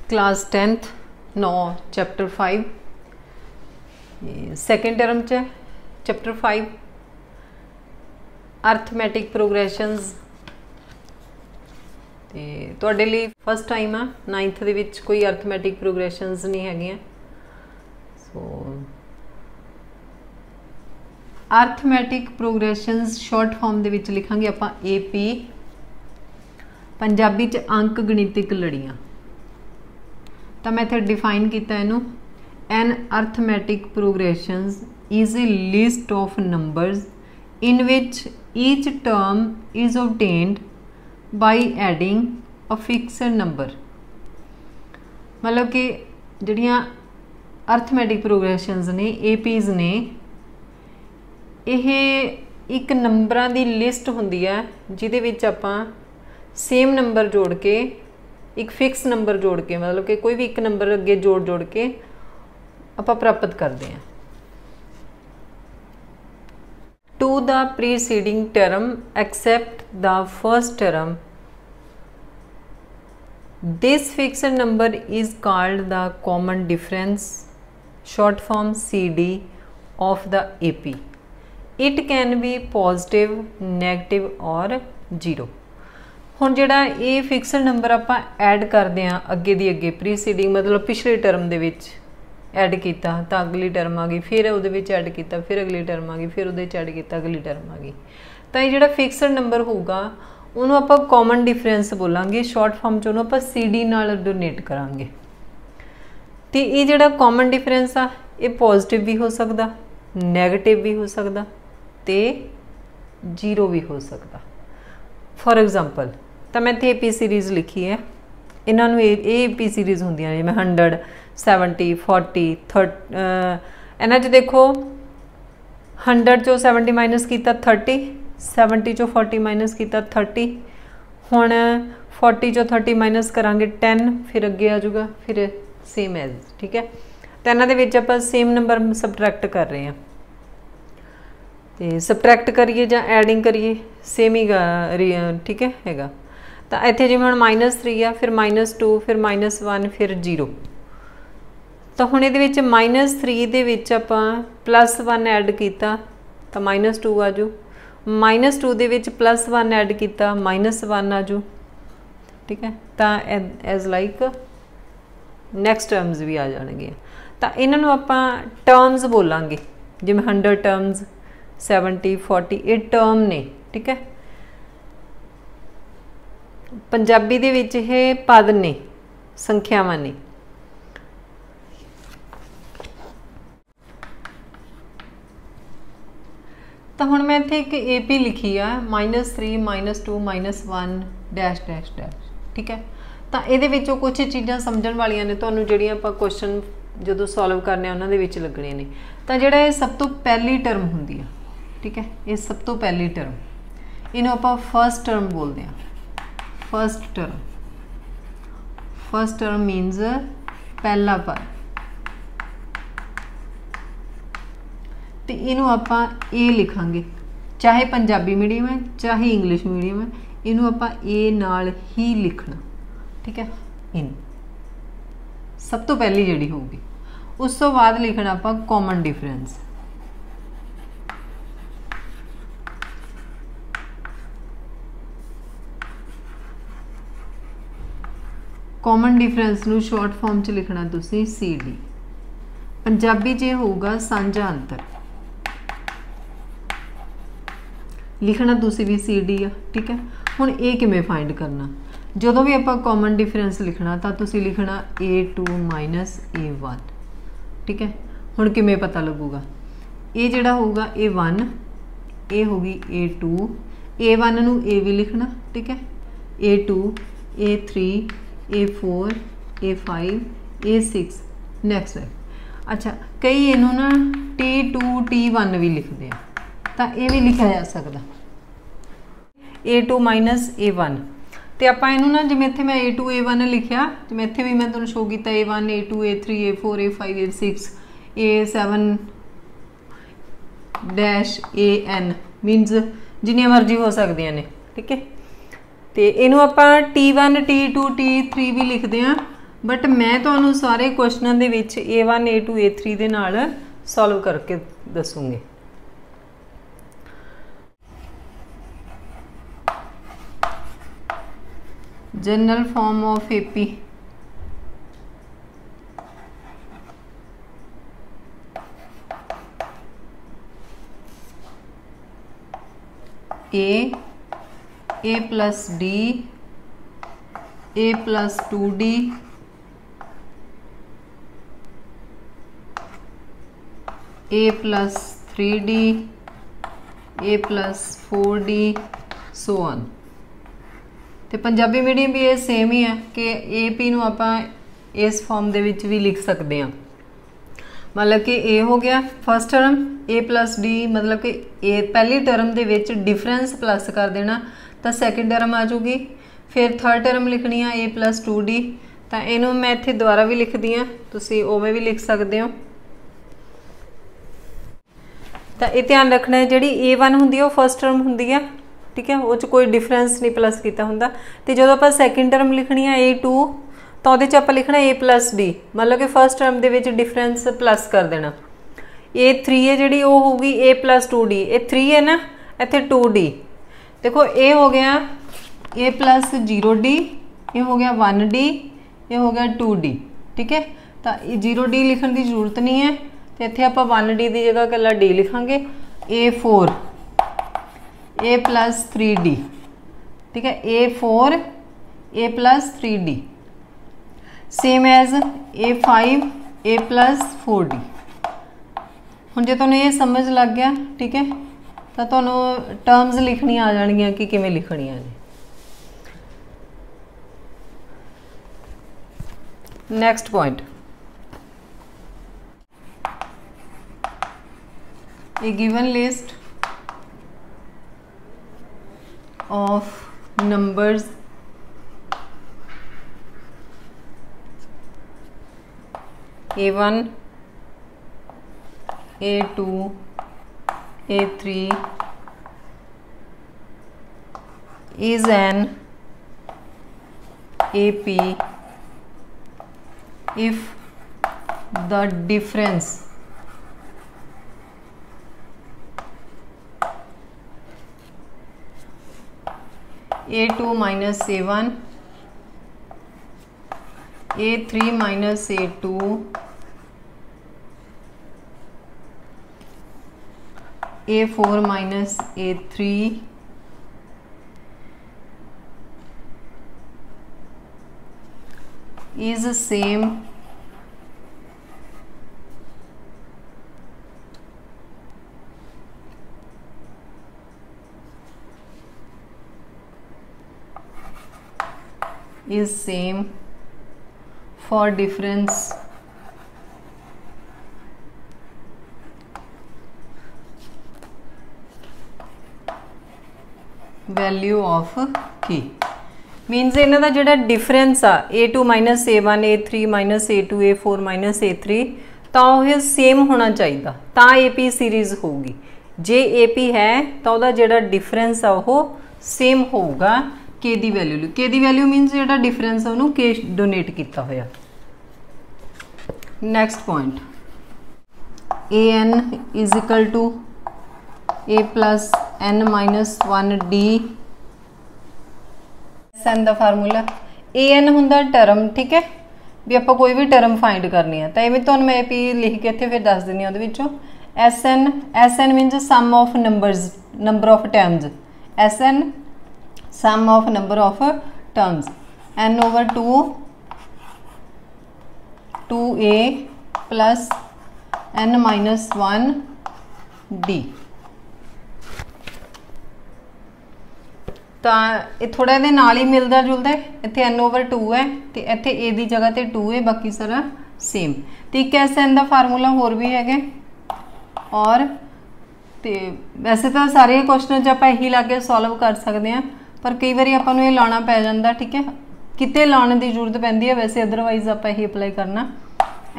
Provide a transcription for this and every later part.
Class 10th 9 chapter 5 second term च chapter 5 arithmetic प्रोग्रेशनस ते तुहाडे लई फस्ट टाइम आ 9th दे विच कोई अर्थमैटिक प्रोग्रेशनस नहीं हैगियां। सो अर्थमैटिक प्रोग्रेशनस शॉर्ट फॉर्म दे विच लिखांगे आपां AP, पंजाबी च अंक गणितिक लड़ियां। तो मैं इत्थे डिफाइन किया इनू an arithmetic progressions is a list of numbers in which each term is obtained by adding a fixed number. मतलब कि जिहड़ियां अर्थमैटिक प्रोग्रेशनस ने APs ने यह एक नंबरां दी लिस्ट हुंदी है जिहदे विच आपां सेम नंबर जोड़ के एक फिक्स नंबर जोड़ के मतलब कि कोई भी एक नंबर अगे जोड़ के आप प्राप्त करते हैं। To the preceding term except the first term this fixed number is called the common difference short form CD of the AP। It can be positive negative और 0। हुण जिहड़ा ये फिक्सड नंबर आपां ऐड करते हैं अगे दी अगे प्रीसीडिंग मतलब पिछले टर्म दे विच ऐड किया तो अगली टर्म आ गई, फिर उहदे विच ऐड किया, फिर अगली टर्म आ गई, फिर उहदे च ऐड किया, अगली टर्म आ गई। तो ये जिहड़ा फिक्सड नंबर होगा उन्होंने आपां कॉमन डिफरेंस बोलांगे, शॉर्ट फॉर्म च उन्होंने आपां CD नाल डोनेट करांगे। तो ये जिहड़ा कॉमन डिफरेंस आ ये पॉजिटिव भी हो सकता, नैगेटिव भी हो सकता तो 0 भी हो सकता। फॉर एग्जाम्पल तो मैं इत्थे AP सीरीज़ लिखी है, इन्होंने AP सीरीज़ होंदियां ने जिवें 100 70 40 30 इन्हां च देखो 100 चो 70 माइनस किया 30, 70 चो 40 माइनस किया 30, हुण 40 चो 30 माइनस करांगे 10, फिर अगे आ जाऊगा फिर सेम एज। ठीक है, तो इन्हां दे विच आपां सेम नंबर सबट्रैक्ट कर रहे हैं तो सबट्रैक्ट करिए जां एडिंग करिए सेम ही ठीक है। तो इत्थे जिवें हुण -3 आ फिर -2 फिर -1 फिर 0। तो हुण इहदे विच -3 दे विच आपां +1 ऐड किया तो -2 आ जाऊ, -2 दे विच +1 ऐड किया -1 आ जाऊ। ठीक है, तो एज लाइक नैक्सट टर्म्स भी आ जाएंगे। तो इन्हां नूं आपां टर्म्स बोलांगे जिवें 100 टर्म्स 70 40 ये टर्म ने। ठीक है, पंजाबी दे विच ये पद ने संख्यावां ने। तो हुण मैं इत्थे एक AP लिखी है -3 -2 -1 डैश डैश डैश। ठीक है, तो ये कुछ चीज़ां समझण वालियां ने तुहानूं जिहड़ियां आपां क्वेश्चन जो सॉल्व करने उन्हां दे विच लगणे ने। तो जिहड़ा ये सब तो पहली टर्म हुंदी है, ठीक है, ये सब तो पहली टर्म इन्हूं आपां फर्स्ट टर्म बोलते हैं। फर्स्ट टर्म मीनस पहला पद। तो इनू आपां ए लिखांगे, चाहे पंजाबी मीडियम है चाहे इंग्लिश मीडियम है, इनू आपां ए नाल ही लिखना। ठीक है, इन सब तो पहली जिहड़ी होगी, उस तो बाद लिखना आपां कॉमन डिफरेंस। कॉमन डिफरेंस नू शॉर्ट फॉर्म च लिखना तुसी CD। पंजाबी च होगा सांझा अंतर, लिखना तुसी भी CD आ। ठीक है, हुण ये किवें फाइंड करना, जदों भी आपां कॉमन डिफरेंस लिखना तो तुसी लिखना A2 - A1। ठीक है, हुण किवें पता लगूगा, ये जिहड़ा होगा A1 ये होगी A2, A1 नू A भी लिखना। ठीक है, A2 A3 A4 A5 A6 next है। अच्छा, कई इनू ना T2 T1 भी लिखते हैं, तो ये भी लिखा जा सकता A2 - A1। तो आपां इनू ना जिवें इत्थे मैं A2 A1 लिखिया, जिवें इत्थे भी मैं तुहानूं शो किया A1 A2 A3 A4 A5 A6 A7 dash AN मीनस जिन्नियां मर्जी हो सकदियां ने। ठीक है, तो इनू आपां T1 T2 T3 भी लिखते हैं, बट मैं तुहानू सारे क्वेश्चनों दे विच A1 A2 A3 दे नाल सॉल्व करके दसूँगी। General form of AP A plus D, A plus 2D, A plus 3D, A plus 4D, so on। तो पंजाबी मीडियम भी ये सेम ही है कि AP नूं आपां इस फॉर्म दे विच भी लिख सकते हैं। मतलब कि A हो गया first term, A plus D मतलब कि A पहली टर्म दे विच डिफरेंस प्लस कर देना तो सैकेंड टर्म आ जाऊगी। फिर थर्ड टर्म लिखनी है A प्लस 2D, तो इनू मैं इत्थे दोबारा भी लिखदी हाँ, तुसीं उवें भी लिख सकते हो। तो ये ध्यान रखना है जिहड़ी A1 हुंदी है वो फर्स्ट टर्म हुंदी है, ठीक है, वो कोई डिफरेंस नहीं प्लस किया हुंदा। तो जो आपां सैकेंड टर्म लिखनी है A2 तो वो आप लिखना A प्लस D, मतलब कि फर्स्ट टर्म के डिफरेंस प्लस कर देना। A3 है जी वो होगी A प्लस 2D, ये 3 है ना, इतने 2D। देखो ये हो गया A प्लस 0D, ये हो गया 1D, ये हो गया 2D, ठीक है। तो 0D लिखने की जरूरत नहीं है, तो इतने आप 1D की जगह कला D लिखांगे। A4 A plus 3D, ठीक है, A4 A plus 3D same as A5 A plus 4D। हुण जे तुहानूं ये समझ लग गया, ठीक है, तो तुहानूं टर्म्स लिखनी आ जाणगियां कि किवें लिखणियां ने। Next point, A given list of numbers A1 A2 A3 is an AP if the difference A2 minus A1 A3 minus A2 A4 minus A3 is the same for difference value of की। मीनस इन्हां दा जिहड़ा difference आ A2 minus A1 A3 minus A2 A4 minus A3 तो वह same होना चाहिए, तो AP series होगी। जे AP है तो वह जिहड़ा डिफरेंस आ वो सेम होगा K दी वैल्यू। K दी वैल्यू मीनस जिहड़ा डिफरेंस है उन्होंने K डोनेट किया होया। Next point, AN is equal to A plus N minus 1D। SN का फार्मूला AN हुंदा टर्म, ठीक है, भी आप कोई भी टर्म फाइंड करनी है तो इवें तुहानूं मैं AP लिख के इत्थे फिर दस दिंदी हां। उहदे विचों SN minus sum of numbers, number of terms. SN sum of number of terms. N over 2A plus N minus 1D। तो ये थोड़ा ये नाल ही मिलता जुलता है, इत्थे N ओवर 2 है तो इत्थे A की जगह ते 2 है, बाकी सारा सेम। तो एक SN का फार्मूला होर भी है, और तो वैसे तो सारे क्वेश्चन आप यही ला के सॉल्व कर सकते हैं, पर कई बार आपको ये लाना पै जाता, ठीक है, कितने लाने की जरूरत पैंदी है, वैसे अदरवाइज आप यही अप्लाई करना।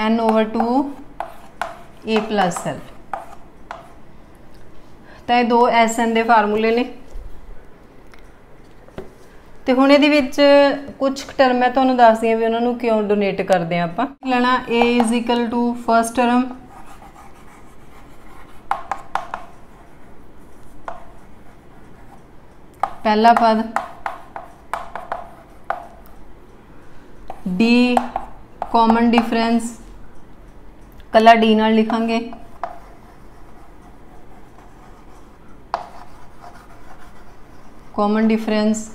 N over 2 A plus L। तो ये दो SN के फार्मूले ने। तो हुण इहदे विच कुछ टर्म मैं तुहानूं दसदी हां भी उन्हां नूं क्यों डोनेट करदे आं आपां। लेना A is equal to first term पहला पद, डी कॉमन डिफरेंस कला डी नाल लिखांगे, कॉमन डिफरेंस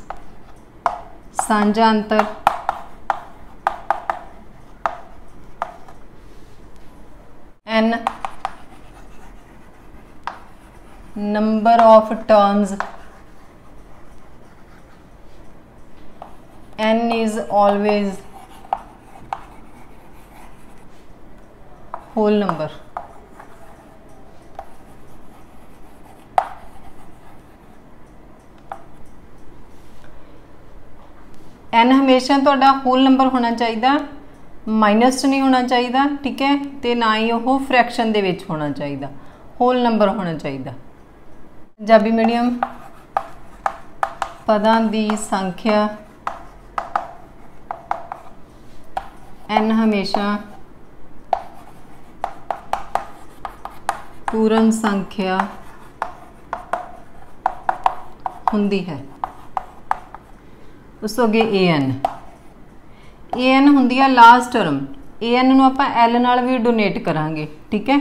सांझा अंतर, N number of terms, n is always whole number। n हमेशा तुहाडा होल नंबर होना चाहिए, माइनस च नहीं होना चाहिए, ठीक है, तो ना ही वो फ्रैक्शन दे विच होना चाहिए, होल नंबर होना चाहिए। पंजाबी मीडियम पदां दी संख्या n हमेशा पूर्ण संख्या हुंदी है। उस तो अगे an हुंदी है लास्ट टर्म, an नूं आपां l नाल भी डोनेट करांगे, ठीक है।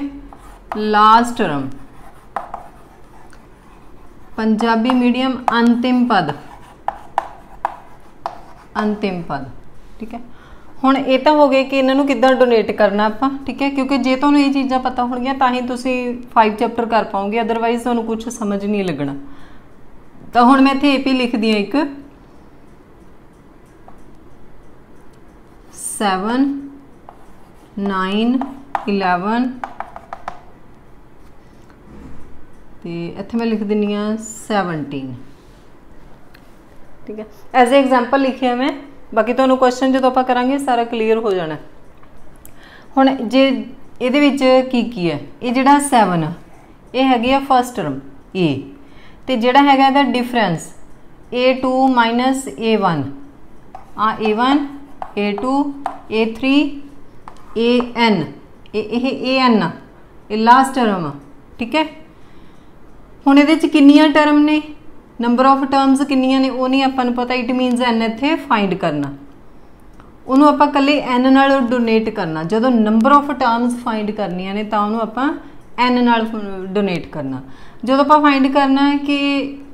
लास्ट टर्म पंजाबी मीडियम अंतिम पद, अंतिम पद, ठीक है। हुण ये तो हो गए कि इन्हों किद्दां डोनेट करना आपां, ठीक है, क्योंकि जे तुहानूं ये चीज़ां पता होणगियां तां ही तुसीं 5 चैप्टर कर पाओगे, अदरवाइज तुहानूं कुछ समझ नहीं लगना। तो हुण मैं इत्थे AP लिख दी एक 7 9 11 ते इत्थे मैं लिख दिंदी हां 17, ठीक है। एज ए एग्जाम्पल लिखिया मैं, बाकी तुहानूं क्वेश्चन जो आप करांगे सारा क्लीयर हो जाना। हुण जे इहदे विच की है, ये जिहड़ा 7 ये हैगी आ फर्स्ट टर्म ए, ते जिहड़ा हैगा इहदा difference A2 minus A1, A1 A2 A3 AN, ये AN ये लास्ट टर्म, ठीक है। हुण इहदे च किन्नियां टर्म ने, नंबर ऑफ टर्म्स किन्नियां ने वो नहीं आपां नूं पता, इट मीनस n इत्थे फाइंड करना, उन्होंने आपां कल्ले n नाल डोनेट करना। जदों नंबर ऑफ टर्म्स फाइंड करनियां ने तां उन्होंने आपां n नाल डोनेट करना। जदों आपां फाइंड करना है कि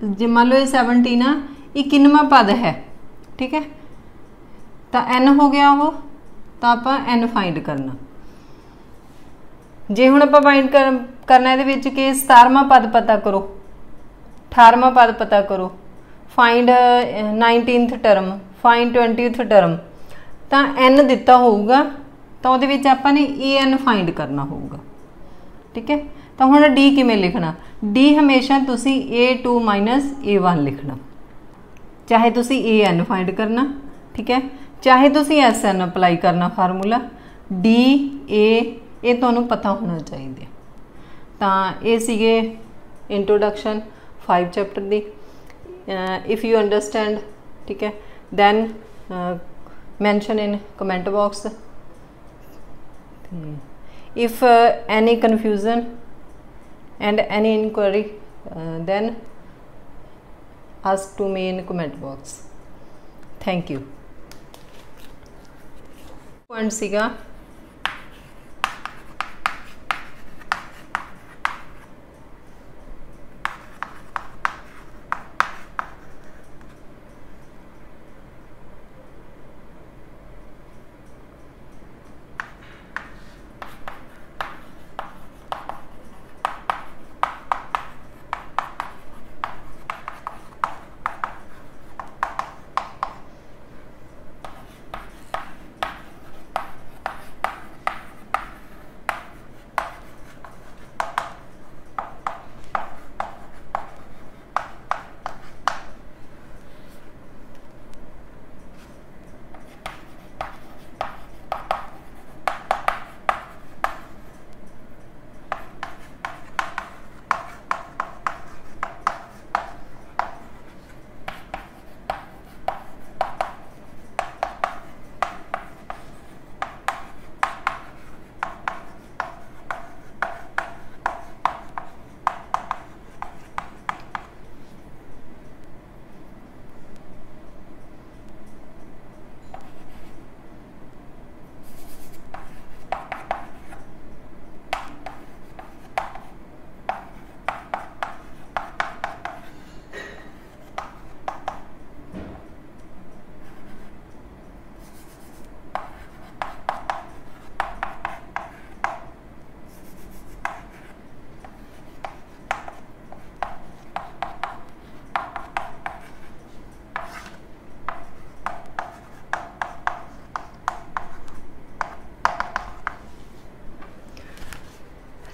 जे मान लो ये 17 आ, ये किन्नवां पद है, ठीक है, तो n हो गया वो, तो आपां n फाइंड करना। जे हुण आपां फाइंड करना इहदे विच कि 17वां पद पता करो, 18वां पद पता करो, find 19th term, find 20th term, तो n दिता होगा, तो उहदे विच आपां ने an फाइंड करना होगा, ठीक है। तो हुण d किवें लिखना, d हमेशा तुसी A2 माइनस A1 लिखना, चाहे तुसी an फाइंड करना, ठीक है, चाहे तुसी SN अप्लाई करना फार्मूला, d a ये तुहानूं पता होना चाहिए। तो ये सीगे introduction 5 chapter the. If you understand, ठीक है, then mention in comment box। if any confusion and any inquiry then ask to me in comment box। thank you। Point सीगा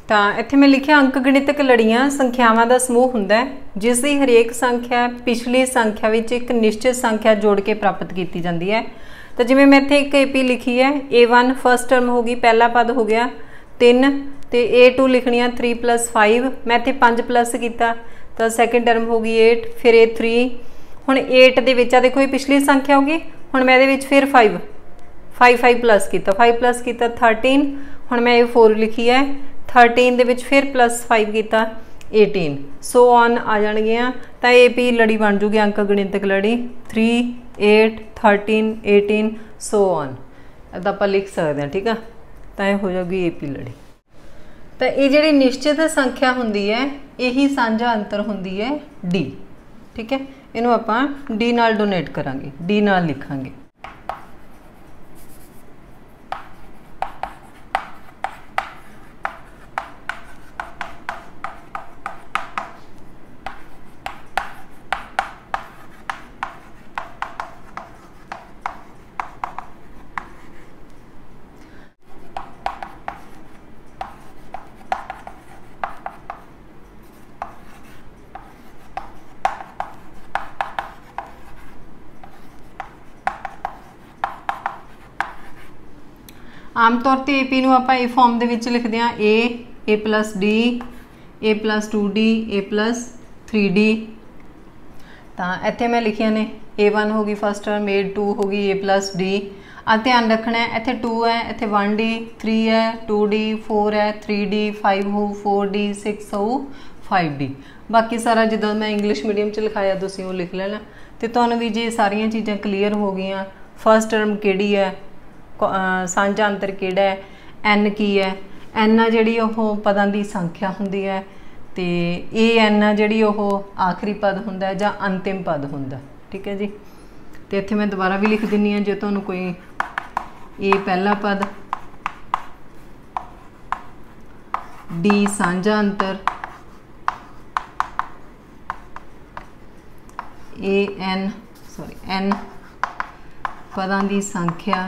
तो इत्थे मैं लिखिया अंक गणितक लड़ियाँ संख्यावां का समूह हुंदा है जिसकी हरेक संख्या पिछली संख्या विच एक निश्चित संख्या जोड़ के प्राप्त की जाती है। तो जिवें मैं इत्थे एक AP लिखी है, A1 फर्स्ट टर्म होगी, पहला पद हो गया 3, तो A2 लिखनी है 3 + 5, मैं इत्थे 5 प्लस किया तो सैकेंड टर्म होगी 8, फिर A3, हुण 8 दे विच देखो ये पिछली संख्या होगी, हुण मैं इहदे विच फिर 5 प्लस किया 13, हुण मैं A4 लिखी है 13 दे विच फिर +5 किया 18, सो ऑन आ जाएगियाँ। तो AP लड़ी बन जूगी अंक गणितक लड़ी 3, 8, 13, 18 सो ऑन, इदा आप लिख सकते हैं। ठीक है, तो यह हो जाएगी AP लड़ी। तो ये जी निश्चित संख्या होंगी है यही साझा अंतर होंगी है D। ठीक है, इनू आप D नाल डोनेट करांगे, D नाल लिखांगे। आम तौर पर AP नूं आपां ए फॉर्म दे विच लिखदे हां A + D, A + 2D, A + 3D। तो इत्थे मैं लिखिया ने A1 होगी फर्स्ट टर्म, A2 होगी A + D। ध्यान रखना है इत्थे 2 है, इत्थे 1D, 3 है, 2D, 4 है, 3D, 5 हो, 4D, 6 हो, 5D। बाकी सारा जिद्दां मैं इंग्लिश मीडियम च लिखाया तुसीं वो लिख लेना। तो तुहानूं भी जे सारियां चीज़ां क्लीयर हो गई, फर्स्ट टर्म किहड़ी है, साझा अंतर किहड़ा है, N की है, N आ जिहड़ी ओह पदां दी संख्या हुंदी है, तो AN आ जिहड़ी ओह आखिरी पद हुंदा है जां अंतिम पद हुंदा। ठीक है जी, तो इत्थे मैं दोबारा भी लिख दिंदी हां जे तुहानूं कोई A पहला पद, D साझा अंतर, N पदां दी संख्या,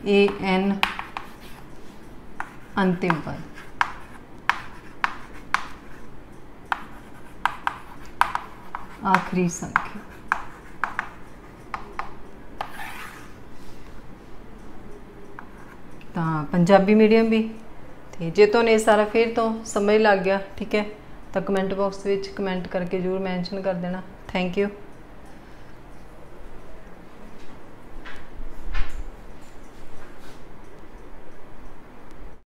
AN अंतिम पद। आखिरी संख्या। तो पंजाबी मीडियम भी, तो जे तुहानूं ये सारा फिर तो समझ लग गया, ठीक है, तो कमेंट बॉक्स में कमेंट करके जरूर मैंशन कर देना। Thank you.